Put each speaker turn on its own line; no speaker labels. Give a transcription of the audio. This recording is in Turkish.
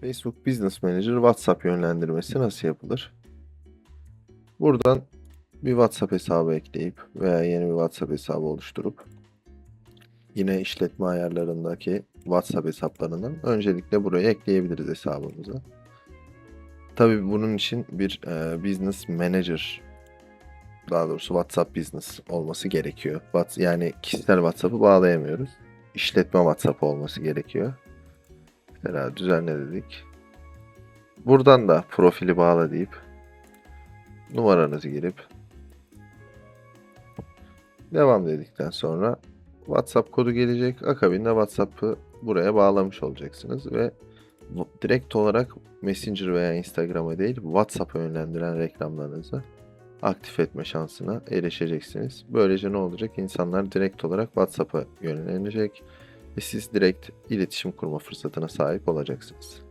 Facebook Business Manager WhatsApp yönlendirmesi nasıl yapılır? Buradan bir WhatsApp hesabı ekleyip veya yeni bir WhatsApp hesabı oluşturup yine işletme ayarlarındaki WhatsApp hesaplarından öncelikle buraya ekleyebiliriz hesabımıza. Tabii bunun için bir Business Manager, daha doğrusu WhatsApp Business olması gerekiyor. Yani kişisel WhatsApp'ı bağlayamıyoruz. İşletme WhatsApp olması gerekiyor. Mesela düzenle dedik. Buradan da profili bağla deyip numaranızı girip devam dedikten sonra WhatsApp kodu gelecek. Akabinde WhatsApp'ı buraya bağlamış olacaksınız ve direkt olarak Messenger veya Instagram'a değil WhatsApp'a yönlendiren reklamlarınızı aktif etme şansına erişeceksiniz. Böylece ne olacak? İnsanlar direkt olarak WhatsApp'a yönlenecek ve siz direkt iletişim kurma fırsatına sahip olacaksınız.